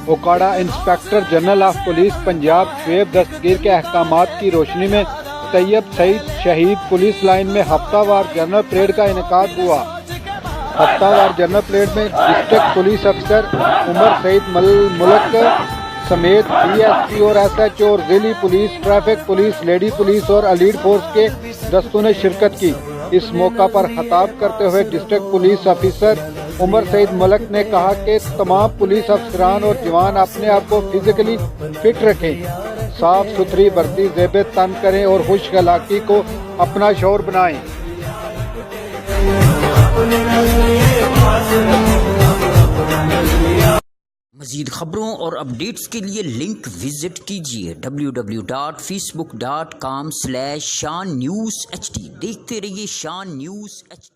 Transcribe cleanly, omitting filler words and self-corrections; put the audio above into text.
Okara inspector general of police Punjab Shoaib Dastgir کے احکامات کی روشنی میں طیب سعید شہید پولیس لائن میں ہفتہ وار جنرل پریڈ کا انعقاد ہوا۔ ہفتہ وار جنرل پریڈ میں ڈسٹرکٹ پولیس افسر عمر سعید ملک سمیت ڈی ایس پی اور ایس ایچ او اور ضلعی police, traffic police, lady police اور ایلیٹ فورس کے دستوں نے شرکت کی۔ اس موقع پر خطاب کرتے ہوئے ڈسٹرکٹ پولیس افسر عمر سعید ملک نے کہا کہ تمام پولیس افسران اور جوان اپنے آپ کو فزیکلی فٹ رکھیں، صاف ستھری وردی زیب تن کریں اور خوش اخلاقی کو اپنا شعور بنائیں۔ مزید خبروں اور اپڈیٹس کے لیے لنک وزٹ کیجیے www.facebook.com/shan news hd۔ دیکھتے رہیے شان نیوز HD۔